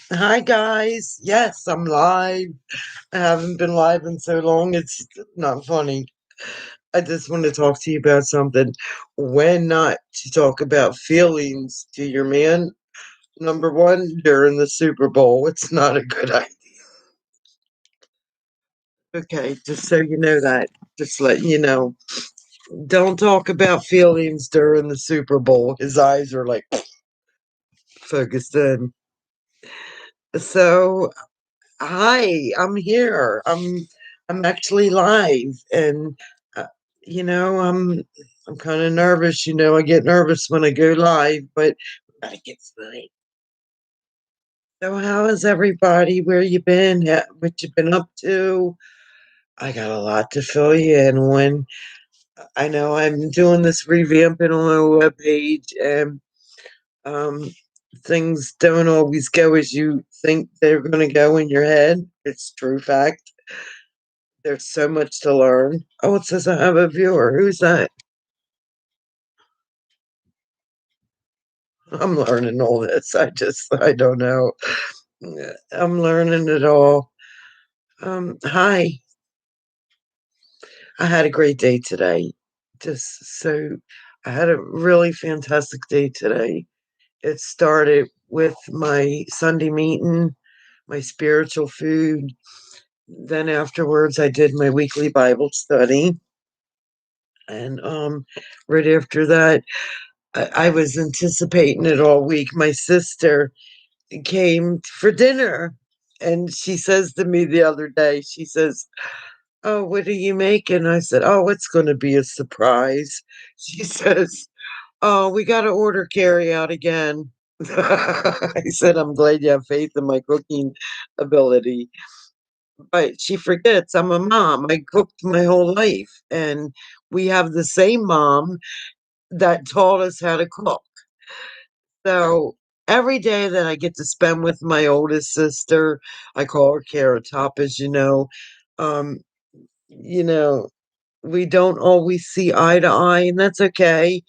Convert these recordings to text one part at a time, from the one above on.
Hi guys. Yes, I'm live. I haven't been live in so long. It's not funny. I just want to talk to you about something. When not to talk about feelings to your man, number one, during the Super Bowl. It's not a good idea. Okay, just so you know that. Just letting you know. Don't talk about feelings during the Super Bowl. His eyes are like focused in. So hi, I'm here. I'm actually live, and uh, I'm kind of nervous. I get nervous when I go live, but I get live. So how is everybody? Where you been? What you been up to? I got a lot to fill you in. When I know I'm doing this revamping on my webpage, and um, things don't always go as you think they're going to go in your head. It's true fact. There's so much to learn. Oh, it says I have a viewer. Who's that? I'm learning all this. I don't know. I'm learning it all. Hi. I had a great day today. I had a really fantastic day today. It started with my Sunday meeting, my spiritual food. Then afterwards, I did my weekly Bible study. And right after that, I was anticipating it all week. My sister came for dinner, and she says to me the other day, she says, "Oh, what are you making?" I said, "Oh, it's going to be a surprise." She says, "Oh, we got to order carry out again." I said, "I'm glad you have faith in my cooking ability." But she forgets I'm a mom. I cooked my whole life, and we have the same mom that taught us how to cook. So every day that I get to spend with my oldest sister, I call her Carrot Top, as um, you know, we don't always see eye to eye, and that's okay.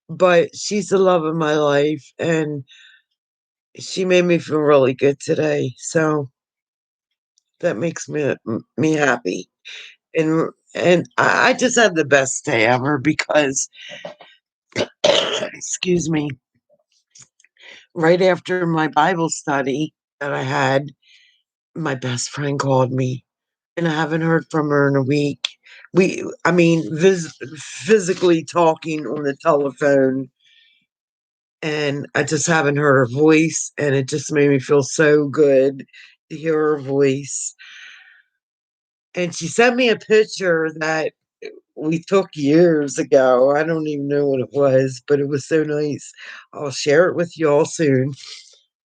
But she's the love of my life, and she made me feel really good today. So that makes me happy, and I just had the best day ever because, excuse me, right after my Bible study that I had, my best friend called me, and I haven't heard from her in a week. I mean, physically talking on the telephone, and I just haven't heard her voice, and it just made me feel so good to hear her voice. And she sent me a picture that we took years ago. I don't even know what it was, but it was so nice. I'll share it with you all soon.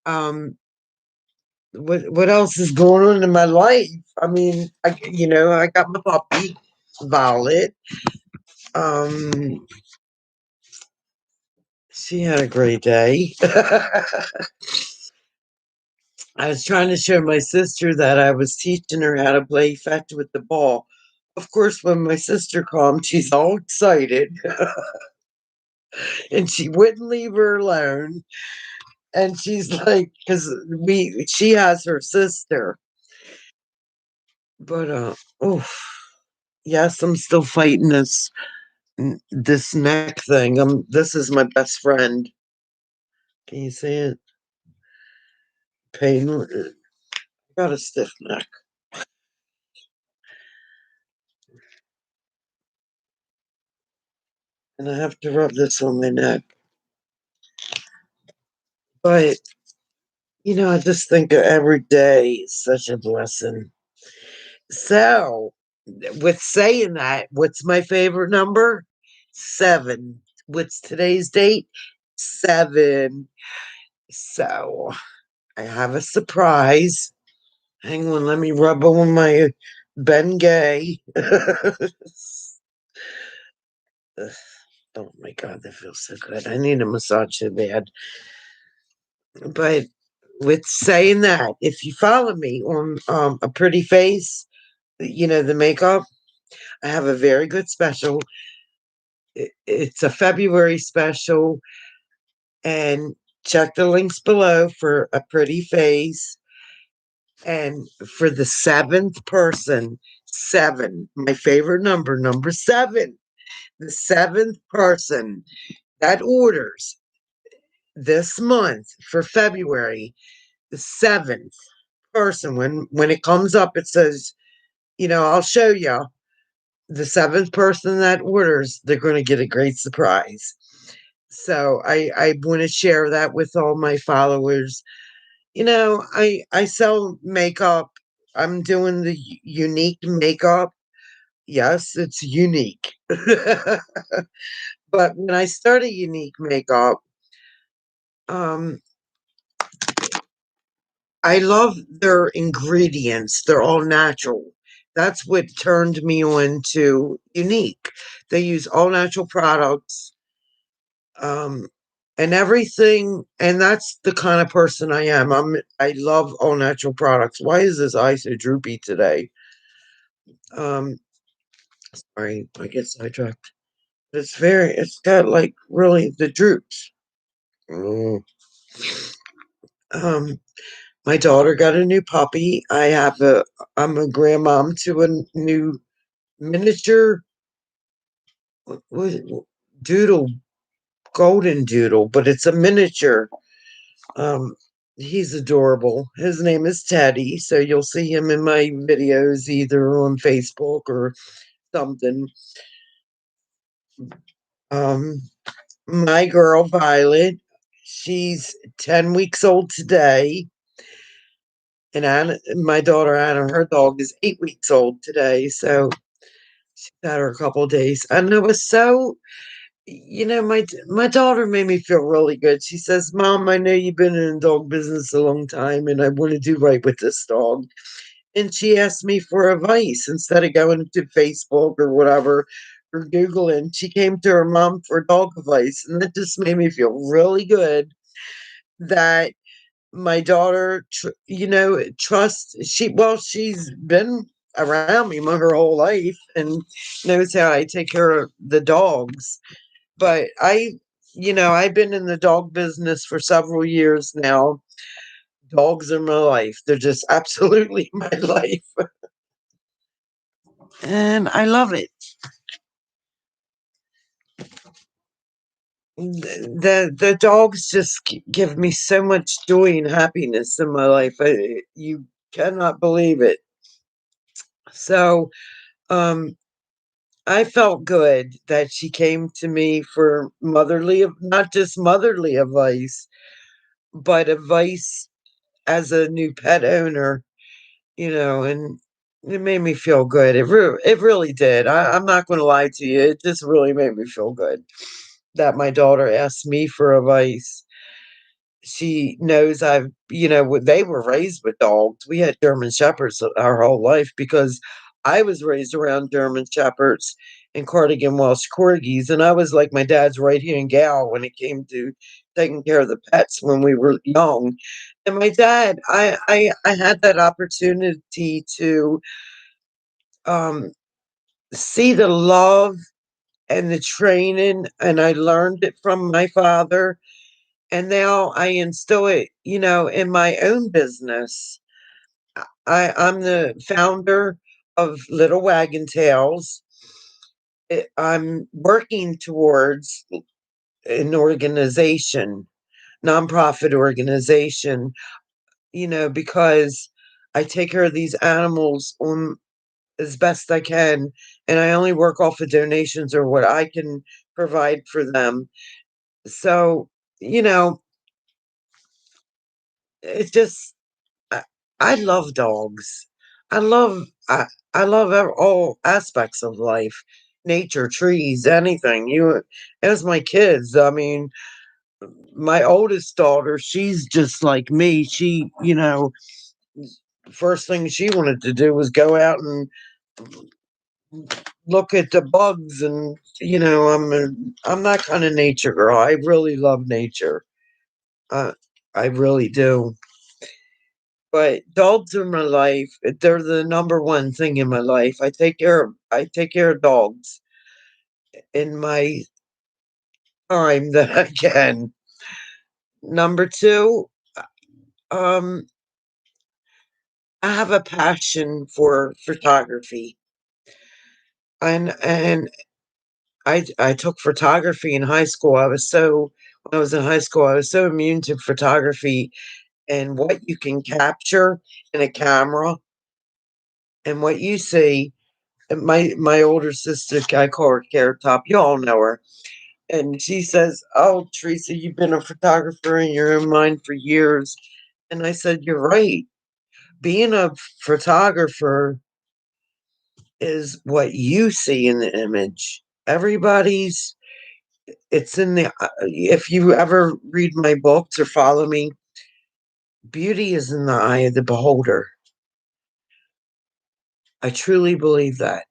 Um, what else is going on in my life? I mean, I got my puppy, Violet. Um, she had a great day. I was trying to show my sister that I was teaching her how to play fetch with the ball. Of course, when my sister called, she's all excited and she wouldn't leave her alone. And she's like, because she has her sister, but oh yes, I'm still fighting this neck thing. This is my best friend. Can you see it? Pain. Got a stiff neck, and I have to rub this on my neck. But I just think every day is such a blessing. So, with saying that, what's my favorite number? 7. What's today's date? 7. So, I have a surprise. Hang on, let me rub on my Ben Gay. Oh my God, that feels so good. I need a massage so bad. But with saying that, if you follow me on a pretty face, the makeup, I have a very good special. It's a February special, and check the links below for a pretty face. And for the seventh person, seven, my favorite number, number seven, the seventh person that orders this month for February, the seventh person, when it comes up, it says, I'll show you the seventh person that orders, they're going to get a great surprise. So I want to share that with all my followers. I sell makeup. I'm doing the unique makeup. Yes, it's unique. But when I started unique makeup, um, I love their ingredients. They're all natural. That's what turned me on to unique. They use all natural products, um, and everything. And that's the kind of person I am. I love all natural products. Why is this eye so droopy today? Um, Sorry, I get sidetracked. It's got like really the droops. Mm. Um, my daughter got a new puppy. I'm a grandmom to a new miniature what, doodle, golden doodle, but it's a miniature. Um, he's adorable. His name is Teddy, so you'll see him in my videos either on Facebook or something. Um, my girl Violet, she's 10 weeks old today. And my daughter Anna, her dog is 8 weeks old today. So she's had her a couple of days. And it was so, my daughter made me feel really good. She says, Mom, I know you've been in the dog business a long time and I want to do right with this dog. And she asked me for advice instead of going to Facebook or whatever or Googling. She came to her mom for dog advice. And that just made me feel really good that my daughter, trusts she's been around me her whole life and knows how I take care of the dogs. But I've been in the dog business for several years now. Dogs are my life. They're just absolutely my life. And I love it. The dogs just give me so much joy and happiness in my life. You cannot believe it. So, um, I felt good that she came to me for not just motherly advice, but advice as a new pet owner, and it made me feel good. It really did. I'm not going to lie to you. It just really made me feel good that my daughter asked me for advice. She knows they were raised with dogs. We had German Shepherds our whole life because I was raised around German Shepherds and Cardigan Welsh Corgis, and I was like my dad's right-hand gal when it came to taking care of the pets when we were young. And my dad, I had that opportunity to um, see the love and the training, and I learned it from my father, and now I instill it, in my own business. I'm the founder of Little Wagon Tails. I'm working towards an organization, nonprofit organization, because I take care of these animals on as best I can, and I only work off of donations or what I can provide for them. So, you know, it's just I, I love dogs. I love I I love all aspects of life, nature, trees, anything. As my kids. I mean, my oldest daughter, she's just like me. First thing she wanted to do was go out and look at the bugs, and I'm that kind of nature girl. I really love nature. Uh, I really do. But dogs are my life. They're the number one thing in my life. I take care of dogs in my time that I can. Number two, um, I have a passion for photography. And I took photography in high school. When I was in high school, I was so immune to photography and what you can capture in a camera and what you see. And my older sister, I call her Carrot Top. You all know her. And she says, "Oh, Theresa, you've been a photographer in your own mind for years." And I said, "You're right. Being a photographer is what you see in the image. Everybody's it's in the if you ever read my books or follow me, beauty is in the eye of the beholder. I truly believe that.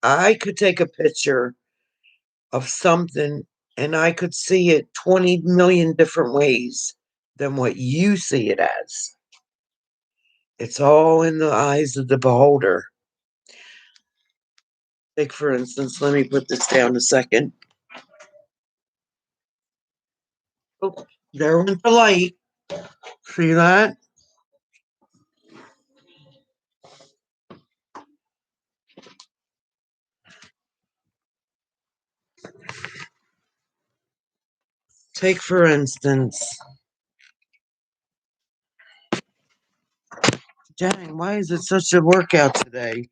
I could take a picture of something and I could see it 20 million different ways than what you see it as. It's all in the eyes of the beholder. Take, for instance, let me put this down a second. Oh, there went the light. See that? Take, for instance, dang, why is it such a workout today?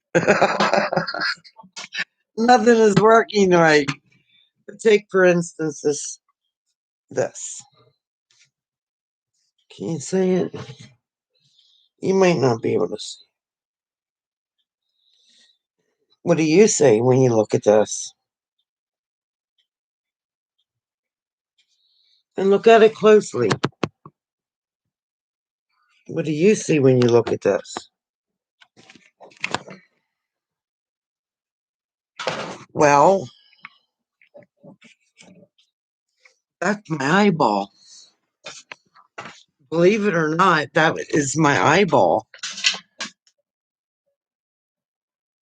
Nothing is working right. Take, for instance, this. Can you see it? You might not be able to see. What do you say when you look at this? And look at it closely. What do you see when you look at this? Well, that's my eyeball. Believe it or not, that is my eyeball.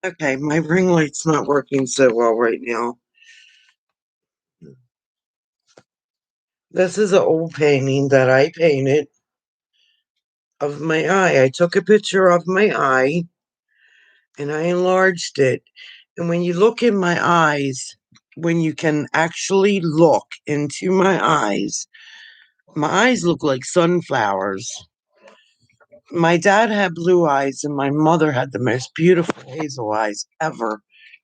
Okay, my ring light's not working so well right now. This is an old painting that I painted of my eye. I took a picture of my eye and I enlarged it. And when you look in my eyes, when you can actually look into my eyes look like sunflowers. My dad had blue eyes and my mother had the most beautiful hazel eyes ever.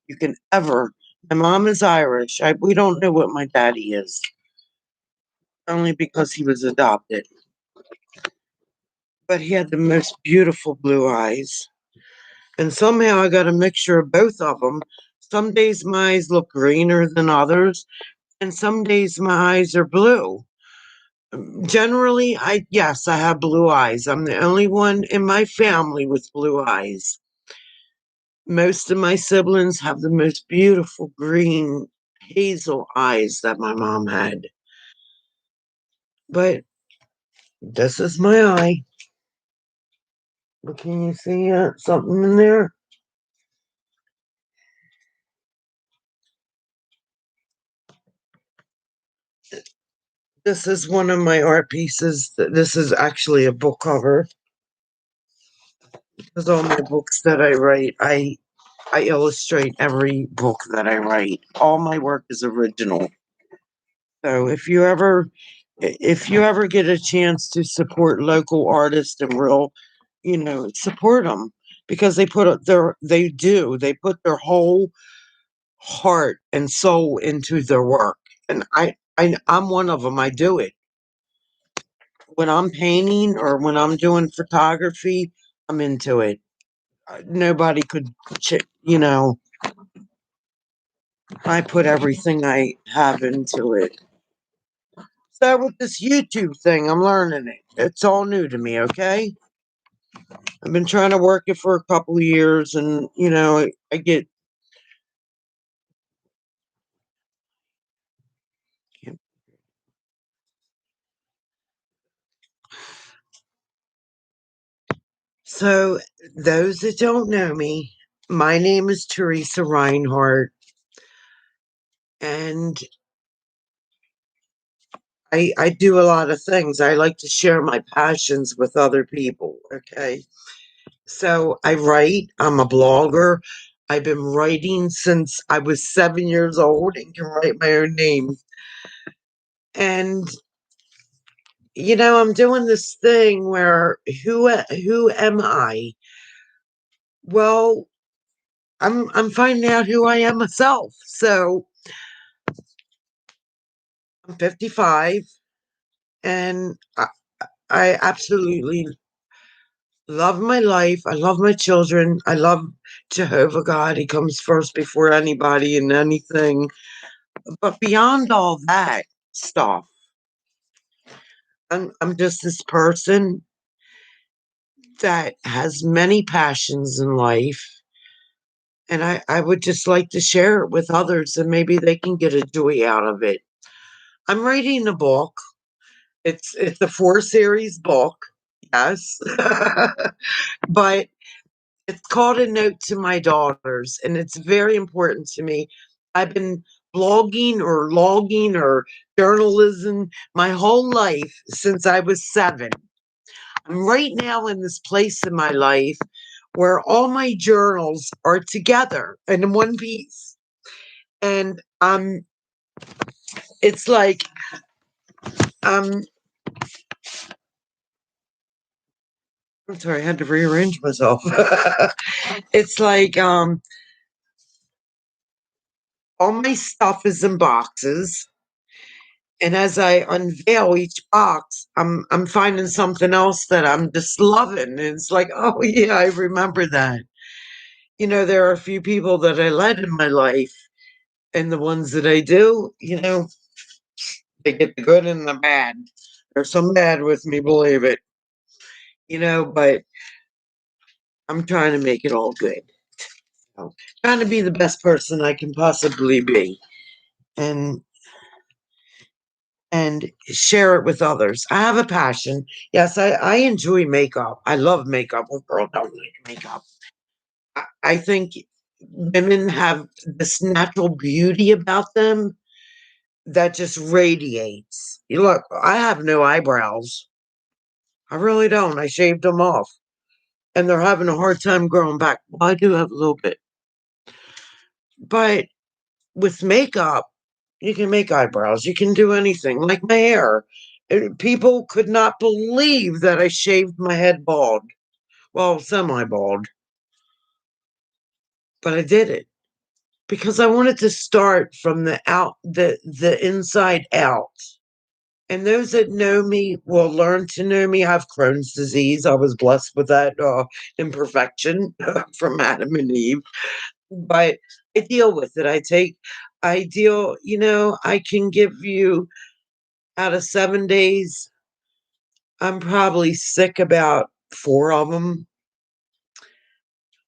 You can ever. My mom is Irish. We don't know what my daddy is, only because he was adopted. But he had the most beautiful blue eyes. And somehow I got a mixture of both of them. Some days my eyes look greener than others, and some days my eyes are blue. Generally, yes, I have blue eyes. I'm the only one in my family with blue eyes. Most of my siblings have the most beautiful green hazel eyes that my mom had. But this is my eye. Can you see something in there? This is one of my art pieces. This is actually a book cover. Because all my books that I write, I illustrate every book that I write. All my work is original. So if you ever get a chance to support local artists and real, support them because they put their whole heart and soul into their work. And I'm one of them. I do it. When I'm painting or when I'm doing photography, I'm into it. Nobody could, I put everything I have into it. So with this YouTube thing, I'm learning it. It's all new to me, okay? I've been trying to work it for a couple of years and, I get. So those that don't know me, my name is Theresa Reinhardt, and I do a lot of things. I like to share my passions with other people, okay? So I write, I'm a blogger. I've been writing since I was 7 years old and can write my own name. And I'm doing this thing where who am I? Well, I'm finding out who I am myself. So I'm 55 and I absolutely love my life. I love my children. I love Jehovah God. He comes first before anybody and anything. But beyond all that stuff, I'm just this person that has many passions in life. And I would just like to share it with others and maybe they can get a joy out of it. I'm writing a book. It's a 4 series book. Yes. But it's called A Note to My Daughters, and it's very important to me. I've been blogging or logging or journalism my whole life since I was 7. I'm right now in this place in my life where all my journals are together in one piece. And it's like um I'm sorry, I had to rearrange myself. It's like all my stuff is in boxes. And as I unveil each box, I'm finding something else that I'm just loving. And it's like, oh yeah, I remember that. There are a few people that I let in my life, and the ones that I do, they get the good and the bad. There's some bad with me, believe it. But I'm trying to make it all good. So, trying to be the best person I can possibly be. And and share it with others. I have a passion. Yes, I enjoy makeup. I love makeup. Well, girl don't like makeup. I think women have this natural beauty about them that just radiates. You look, I have no eyebrows. I really don't. I shaved them off. And they're having a hard time growing back. Well, I do have a little bit. But with makeup, you can make eyebrows. You can do anything, like my hair. People could not believe that I shaved my head bald. Well, semi bald, but I did it because I wanted to start from the inside out. And those that know me will learn to know me. I have Crohn's disease. I was blessed with that imperfection from Adam and Eve, but I deal with it. I can give you out of 7 days, I'm probably sick about 4 of them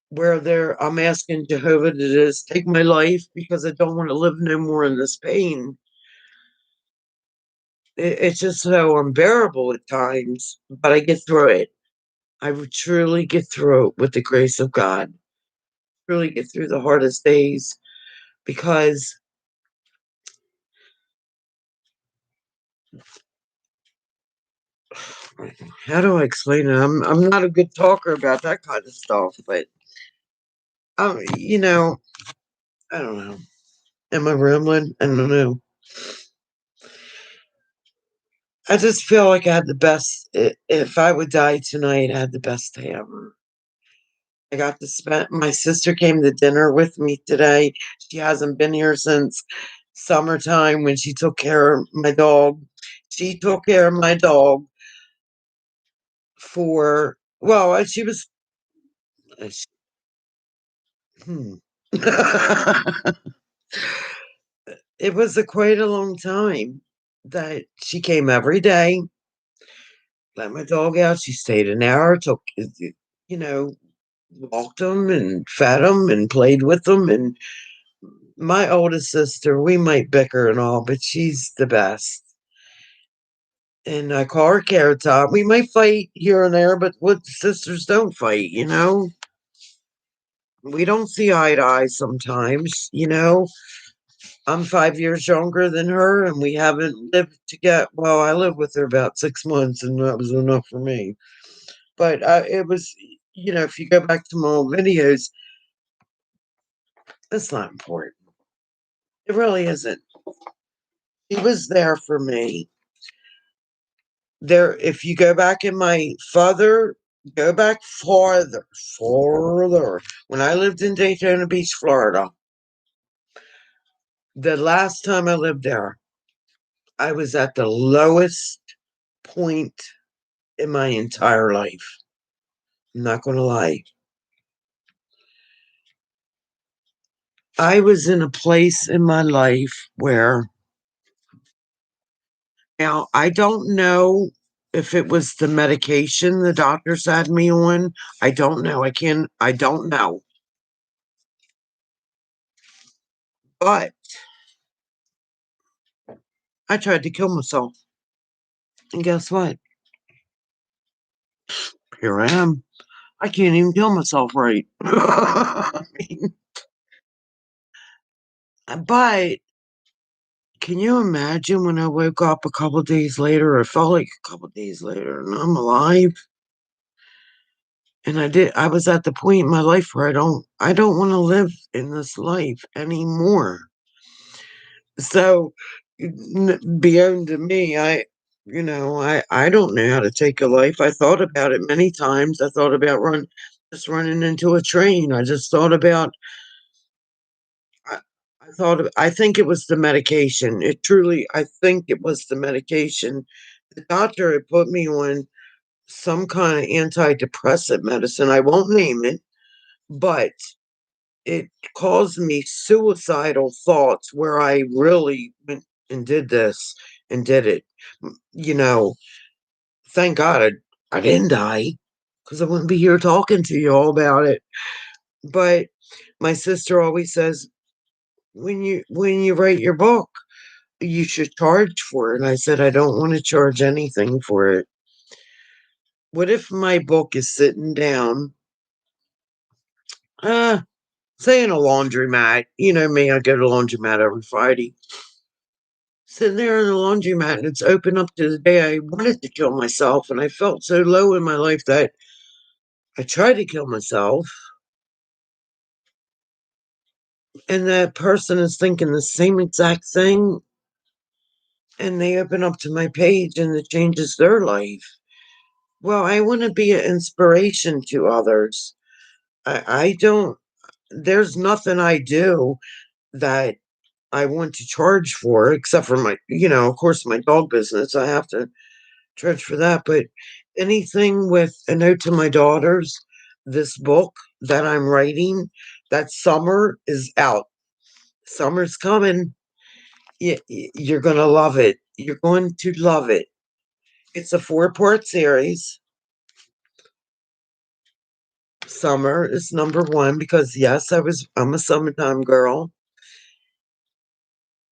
where I'm asking Jehovah to just take my life because I don't want to live no more in this pain. It's just so unbearable at times, but I get through it. I would truly get through it with the grace of God. Really get through the hardest days because how do I explain it? I'm not a good talker about that kind of stuff, but um, you know, I don't know. Am I rambling? I don't know. I just feel like I had the best. If I would die tonight, I had the best day ever. I got to spend. My sister came to dinner with me today. She hasn't been here since summertime when she took care of my dog. She took care of my dog for she was. She- hmm. It was quite a long time that she came every day, let my dog out. She stayed an hour, you know, walked them and fed them and played with them. And my oldest sister, we might bicker and all, but she's the best. And I call her Carrot Top. We might fight here and there, but what sisters don't fight. We don't see eye to eye sometimes. I'm 5 years younger than her, and we haven't lived together. Well, I lived with her about 6 months, and that was enough for me. But, it was if you go back to my old videos, it's not important. It really isn't. He was there for me. There if you go back in my father go back farther. When I lived in Daytona Beach, Florida, the last time I lived there, I was at the lowest point in my entire life. I'm not gonna lie. I was in a place in my life where now I don't know if it was the medication the doctors had me on. I don't know. I don't know. But I tried to kill myself. And guess what? Here I am. I can't even kill myself right. I mean, but can you imagine when I woke up a couple days later, or felt like a couple days later, and I'm alive? And I was at the point in my life where I don't want to live in this life anymore. So beyond to me, I don't know how to take a life. I thought about it many times. I thought about just running into a train. I just thought about I, I think it was the medication. I think it was the medication. The doctor had put me on some kind of antidepressant medicine. I won't name it, but it caused me suicidal thoughts where I really went and did this and did it. You know, thank God I didn't die because I wouldn't be here talking to you all about it. But my sister always says, when you write your book, you should charge for it. And I said, I don't want to charge anything for it. What if my book is sitting down, uh, say in a laundromat? You know me, I go to laundromat every Friday. Sitting there in the laundromat and it's open up to the day I wanted to kill myself. And I felt so low in my life that I tried to kill myself. And that person is thinking the same exact thing. And they open up to my page and it changes their life. Well, I want to be an inspiration to others. I don't, there's nothing I do that I want to charge for, except for of course, my dog business. I have to charge for that. But anything with a note to my daughters, this book that I'm writing, that summer is out. Summer's coming. You're going to love it. You're going to love it. It's a 4-part series. Summer is number one because yes, I'm a summertime girl,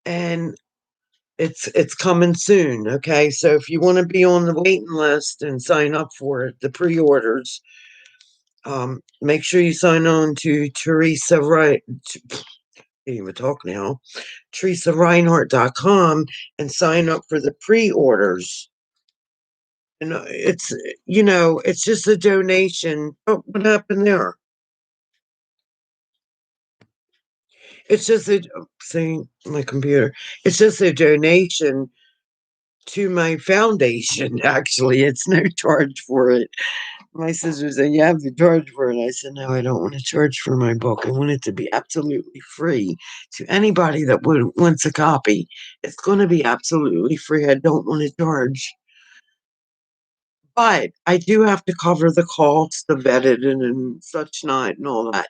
and it's coming soon. Okay, so if you want to be on the waiting list and sign up for it, the pre-orders, make sure you sign on to Theresa right. Can't even talk now. theresareinhard.com and sign up for the pre-orders. And it's just a donation. Oh, what happened there? It's just a saying my computer. It's just a donation to my foundation. Actually, it's no charge for it. My sister said, "You have to charge for it." I said, "No, I don't want to charge for my book. I want it to be absolutely free to anybody that wants a copy. It's going to be absolutely free. I don't want to charge." But I do have to cover the cost of editing and such not and all that.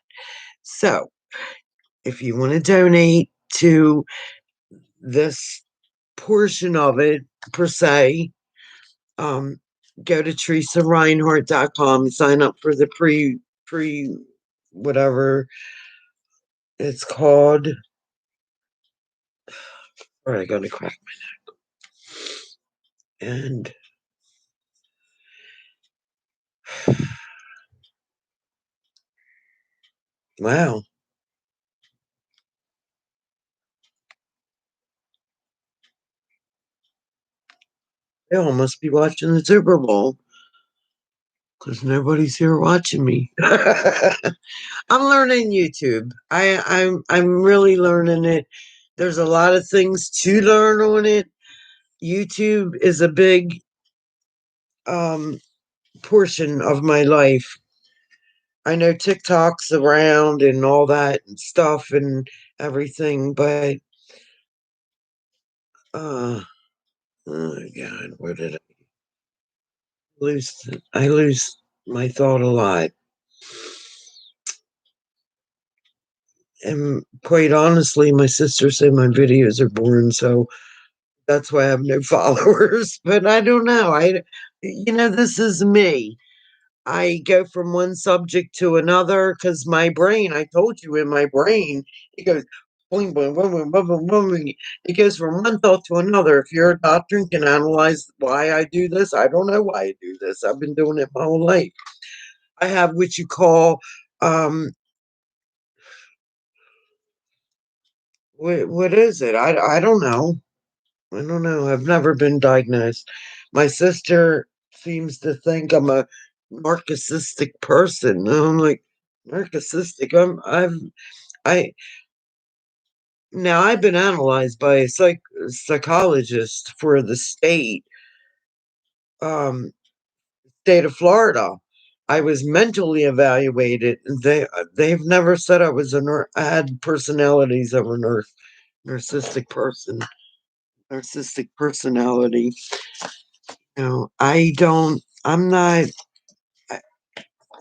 So if you want to donate to this portion of it per se, um, go to theresareinhard.com and sign up for the pre whatever it's called. All right, I gotta crack and wow. They all must be watching the Super Bowl because nobody's here watching me. I'm learning YouTube. I'm really learning it. There's a lot of things to learn on it. YouTube is a big um portion of my life. I know TikTok's around and all that and stuff and everything, but uh oh my god, where did lose I lose my thought a lot. And quite honestly, my sister said my videos are boring, so that's why I have no followers. But I don't know. This is me. I go from one subject to another because my brain, I told you in my brain, it goes boing, boing, boing, boing, boing, boing, boing, boing. It goes from one thought to another. If you're a doctor and can analyze why I do this, I don't know why I do this. I've been doing it my whole life. I have what you call um what is it? I don't know. I don't know. I've never been diagnosed. My sister seems to think I'm a narcissistic person. And I'm like, narcissistic. I now I've been analyzed by a psychologist for the um, state of Florida. I was mentally evaluated. They've never said I had personalities of a narcissistic person, narcissistic personality. I don't. I'm not.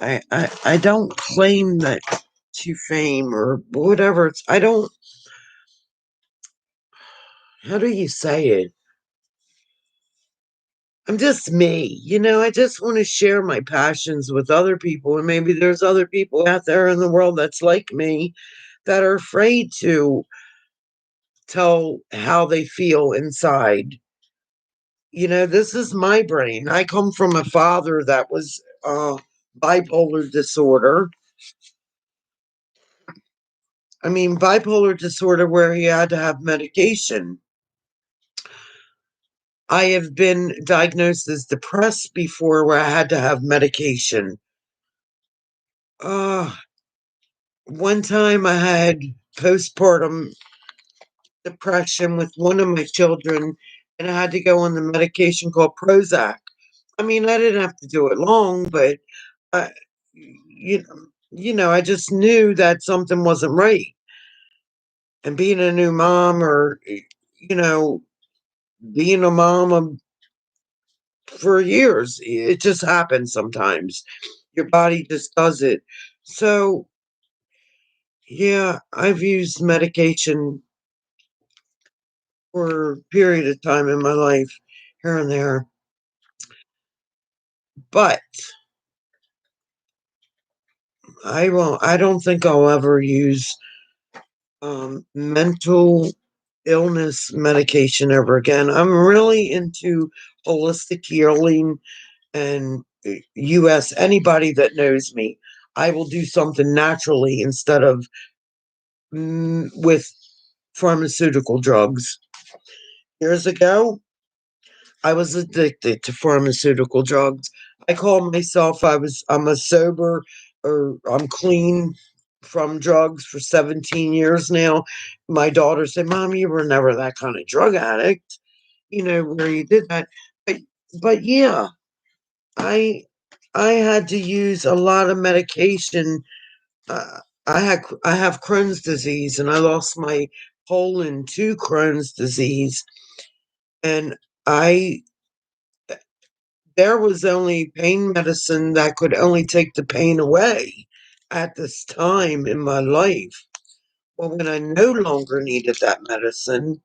I don't claim that to fame or whatever. I don't. How do you say it? I'm just me. I just want to share my passions with other people, and maybe there's other people out there in the world that's like me that are afraid to tell how they feel inside. This is my brain. I come from a father that was bipolar disorder. I mean, bipolar disorder where he had to have medication. I have been diagnosed as depressed before where I had to have medication. Uh, One time I had postpartum depression with one of my children, and I had to go on the medication called Prozac. I mean, I didn't have to do it long, but I, I just knew that something wasn't right. And being a new mom, or you know, being a mom for years, it just happens sometimes. Your body just does it. So, yeah, I've used medication for a period of time in my life, here and there. But I don't think I'll ever use mental illness medication ever again. I'm really into holistic healing and US. Anybody that knows me, I will do something naturally instead of with pharmaceutical drugs. Years ago, I was addicted to pharmaceutical drugs. I call myself I'm a sober, or I'm clean from drugs for 17 years now. My daughter said, "Mom, you were never that kind of drug addict, where you did that." But yeah, I I had to use a lot of medication. Uh, I have Crohn's disease, and I lost my colon to Crohn's disease, and I there was only pain medicine that could only take the pain away at this time in my life. Well, when I no longer needed that medicine,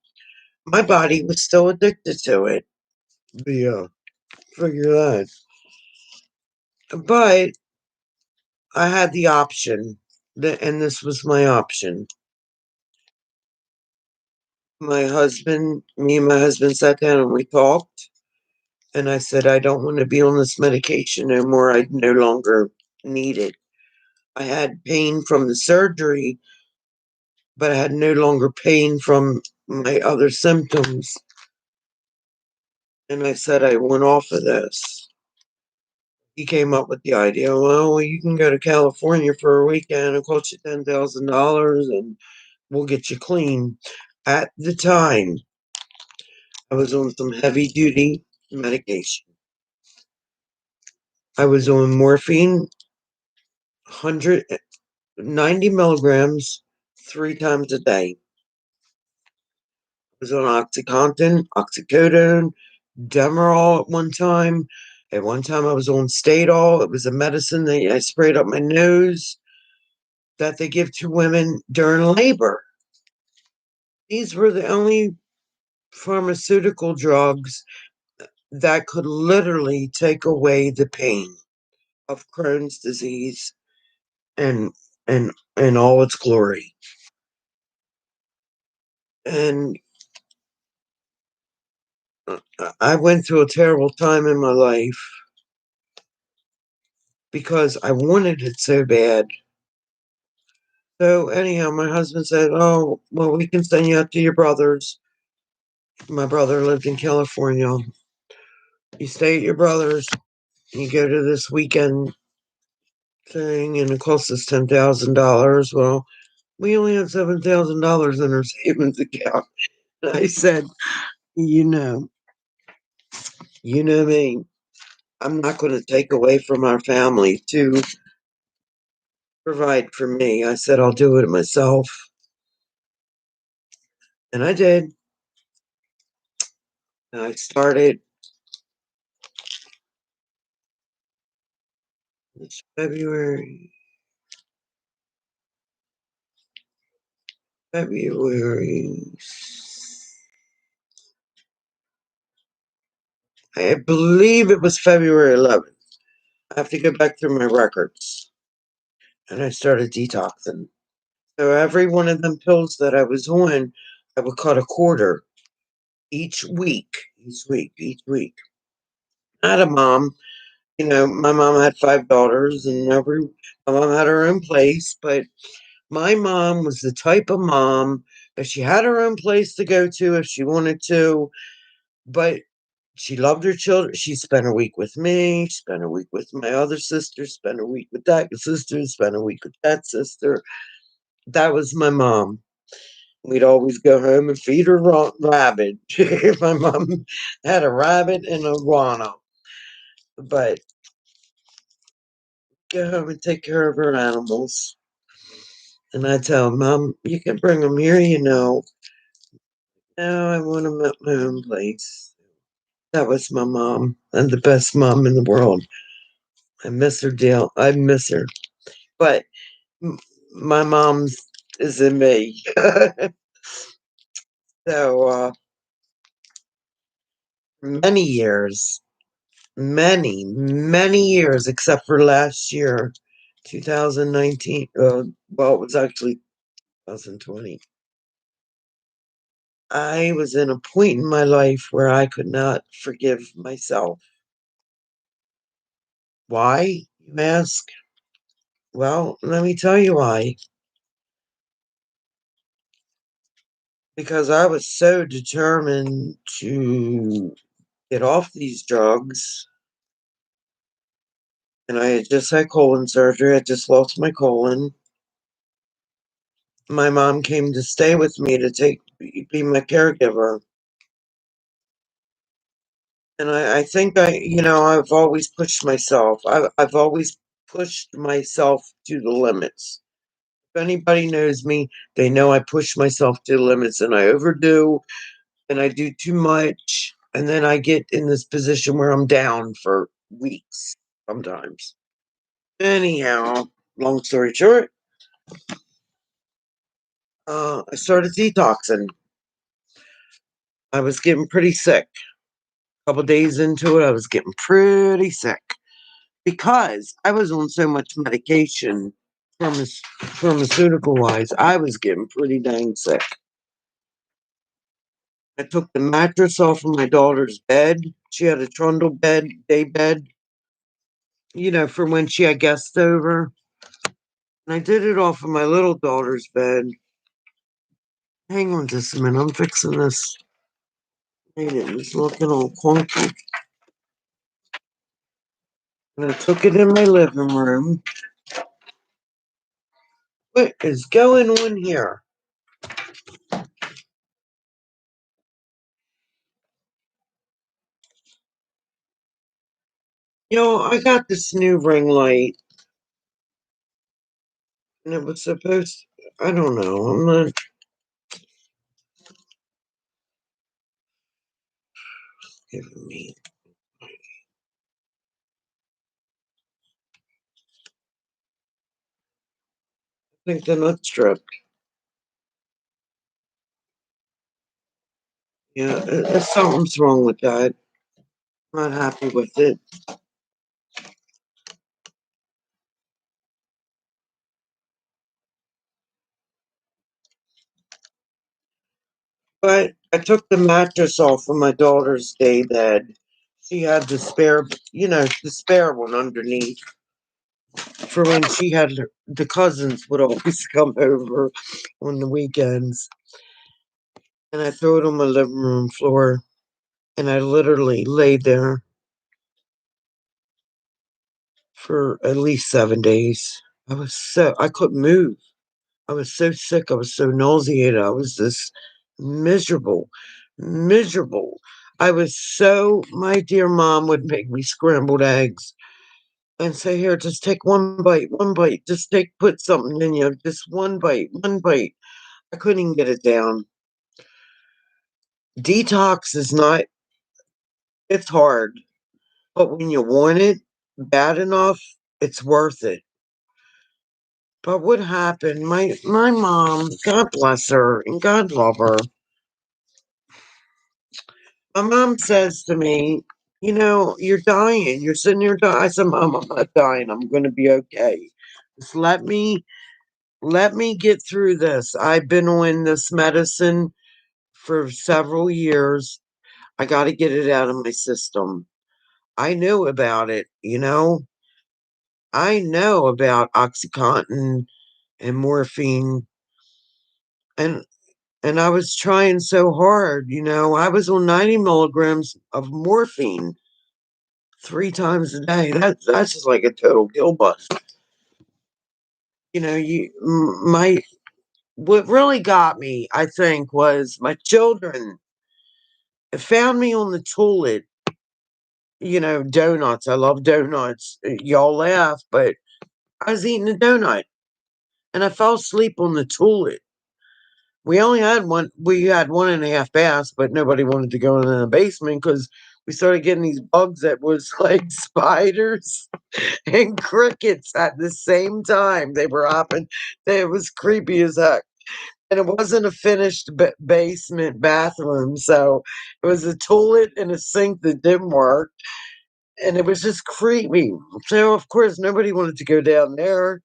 my body was still addicted to it. Yeah, figure that. But I had the option, and this was my option. Me and my husband sat down and we talked, and I said, I don't want to be on this medication no more. I no longer need it. I had pain from the surgery, but I had no longer pain from my other symptoms. And I said I went off of this. He came up with the idea, well, you can go to California for a weekend. It'll cost you $10,000 and we'll get you clean. At the time, I was on some heavy duty medication. I was on morphine, 190 milligrams, 3 times a day. I was on Oxycontin, oxycodone, Demerol at one time. At one time, I was on Stadol. It was a medicine that I sprayed up my nose that they give to women during labor. These were the only pharmaceutical drugs that could literally take away the pain of Crohn's disease and and all its glory. And I went through a terrible time in my life because I wanted it so bad. So anyhow, my husband said, "Oh, well, we can send you up to your brother's." My brother lived in California. You stay at your brother's. You go to this weekend thing, and it costs us $10,000. Well, we only have $7,000 in our savings account. And I said, you know, you know me. I'm not going to take away from our family to provide for me. I said, I'll do it myself. And I did. And I started this February. I believe it was February 11th. I have to go back through my records. And I started detoxing. So every one of them pills that I was on, I would cut a quarter each week. I had a mom, my mom had 5 daughters, and my mom had her own place, but my mom was the type of mom that she had her own place to go to if she wanted to, but she loved her children. She spent a week with me, spent a week with my other sister, spent a week with that sister, spent a week with that sister. That was my mom. We'd always go home and feed her rabbit. My mom had a rabbit and a guano, but go home and take care of her animals. And I tell Mom, you can bring them here, No, I want them at my own place. That was my mom, and the best mom in the world. I miss her, Dale. I miss her. But m- my mom's is in me. So, many years, many years, except for last year, 2019. Well, it was actually 2020. I was in a point in my life where I could not forgive myself. Why, you ask? Well, let me tell you why. Because I was so determined to get off these drugs, and I had just had colon surgery. I just lost my colon. My mom came to stay with me to be my caregiver. And I think I've always pushed myself. I've always pushed myself to the limits. If anybody knows me, they know I push myself to the limits and I overdo and I do too much. And then I get in this position where I'm down for weeks sometimes. Anyhow, long story short, I started detoxing. I was getting pretty sick. A couple days into it, I was getting pretty sick because I was on so much medication, pharmaceutical wise. I was getting pretty dang sick. I took the mattress off of my daughter's bed. She had a trundle bed, day bed, for when she had guests over. And I did it off of my little daughter's bed. Hang on just a minute, I'm fixing this. and it was looking all clunky. And I took it in my living room. What is going on here? I got this new ring light, and it was supposed. I don't know. I'm not giving me. I think the nut strip. Yeah, something's wrong with that. Not happy with it. But I took the mattress off of my daughter's day bed. She had the spare one underneath for when she had the cousins would always come over on the weekends. And I threw it on my living room floor, and I literally laid there for at least 7 days. I couldn't move. I was so sick. I was so nauseated. I was just miserable, miserable. My dear mom would make me scrambled eggs and say, here, just take one bite, put something in you, just one bite, one bite. I couldn't even get it down. Detox is not, it's hard, but when you want it bad enough, it's worth it. But what happened? My mom, God bless her and God love her, my mom says to me, you're dying. You're sitting here dying. I said, Mom, I'm not dying. I'm going to be okay. Just let me get through this. I've been on this medicine for several years. I got to get it out of my system. I knew about it. I know about OxyContin and morphine, and and I was trying so hard. I was on 90 milligrams of morphine 3 times a day. That's just like a total kill bust. My what really got me, I think, was my children found me on the toilet. Donuts. I love donuts. Y'all laugh, but I was eating a donut and I fell asleep on the toilet. We only had one. We had 1.5 baths, but nobody wanted to go in the basement because we started getting these bugs that was like spiders and crickets at the same time. They were hopping. It was creepy as heck. And it wasn't a finished basement bathroom. So it was a toilet and a sink that didn't work. And it was just creepy. So, of course, nobody wanted to go down there.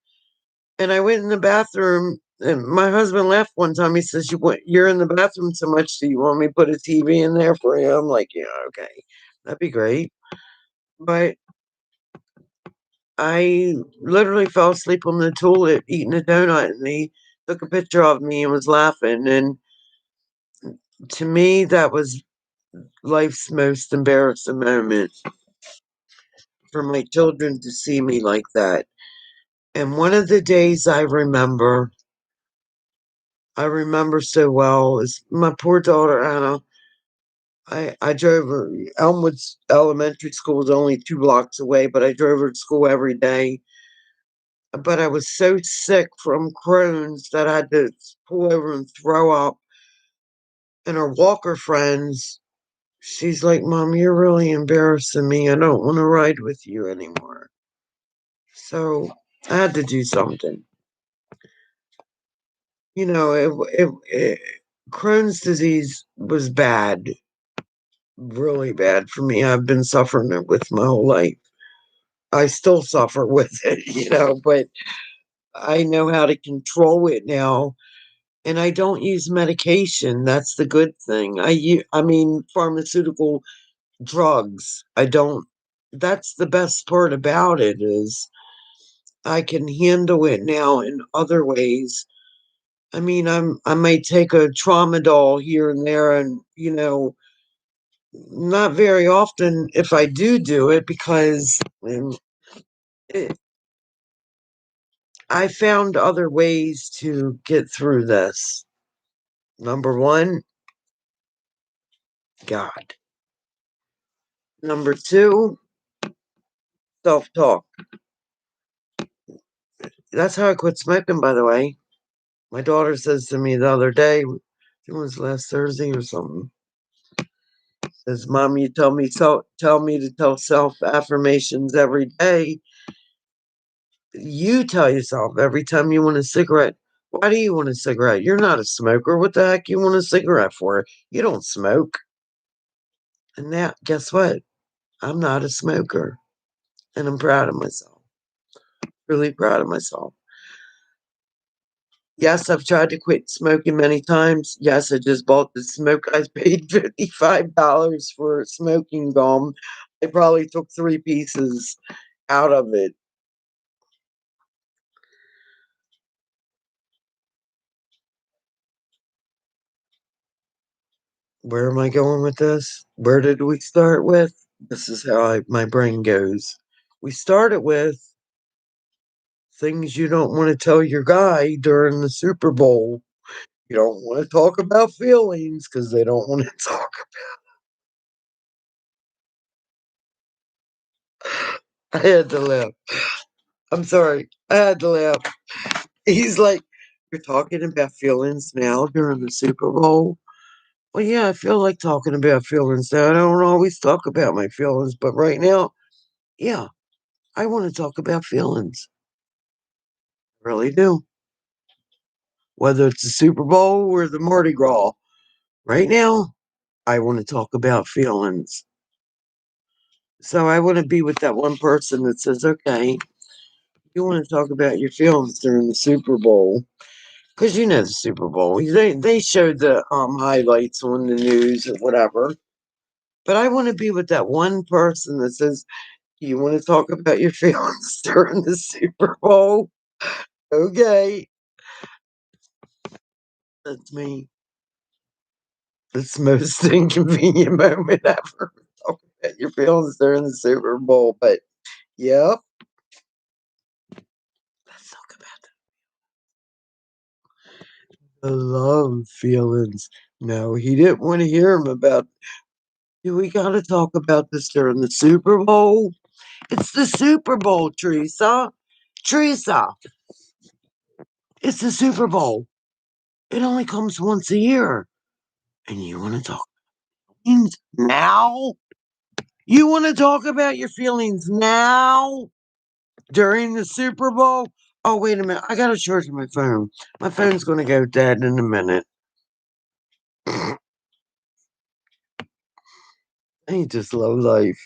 And I went in the bathroom. And my husband laughed one time. He says, You're in the bathroom so much. Do you want me to put a TV in there for you? I'm like, yeah, okay. That'd be great. But I literally fell asleep on the toilet eating a donut, and he took a picture of me and was laughing. And to me, that was life's most embarrassing moment for my children to see me like that. And one of the days I remember so well, is my poor daughter Anna. I drove her. Elmwood's elementary school was only 2 blocks away, but I drove her to school every day. But I was so sick from Crohn's that I had to pull over and throw up. And her walker friends, she's like, Mom, you're really embarrassing me. I don't want to ride with you anymore. So I had to do something. You know, Crohn's disease was bad, really bad for me. I've been suffering it with my whole life. I still suffer with it, but I know how to control it now. And I don't use medication. That's the good thing. I mean, pharmaceutical drugs. I don't. That's the best part about it is I can handle it now in other ways. I mean, I might take a tramadol here and there, and not very often if I do it because it, I found other ways to get through this. Number one, God. Number two, self talk. That's how I quit smoking, by the way. My daughter says to me the other day, it was last Thursday or something. Says, "Mom, you tell me to tell self affirmations every day. You tell yourself every time you want a cigarette. Why do you want a cigarette? You're not a smoker. What the heck you want a cigarette for? You don't smoke." And now, guess what? I'm not a smoker, and I'm proud of myself. Really proud of myself. Yes, I've tried to quit smoking many times. Yes, I just bought the smoke. I paid $55 for smoking gum. I probably took 3 pieces out of it. Where am I going with this? Where did we start with? This is how my brain goes. We started with things you don't want to tell your guy during the Super Bowl. You don't want to talk about feelings because they don't want to talk. I had to laugh. I'm sorry. I had to laugh. He's like, "You're talking about feelings now during the Super Bowl?" Well, yeah, I feel like talking about feelings now. I don't always talk about my feelings, but right now, yeah, I want to talk about feelings. I really do. Whether it's the Super Bowl or the Mardi Gras. Right now, I want to talk about feelings. So I want to be with that one person that says, "Okay, you want to talk about your feelings during the Super Bowl." Because you know the Super Bowl. They showed the highlights on the news or whatever. But I want to be with that one person that says, "You want to talk about your feelings during the Super Bowl?" Okay, that's me. It's the most inconvenient moment ever. Talk about your feelings during the Super Bowl. But yep, let's talk about the love feelings. No, he didn't want to hear him about. Do we got to talk about this during the Super Bowl? It's the Super Bowl, Teresa. Teresa, it's the Super Bowl. It only comes once a year. And you want to talk feelings now? You want to talk about your feelings now during the Super Bowl? Oh, wait a minute. I got to charge my phone. My phone's going to go dead in a minute. I just love life.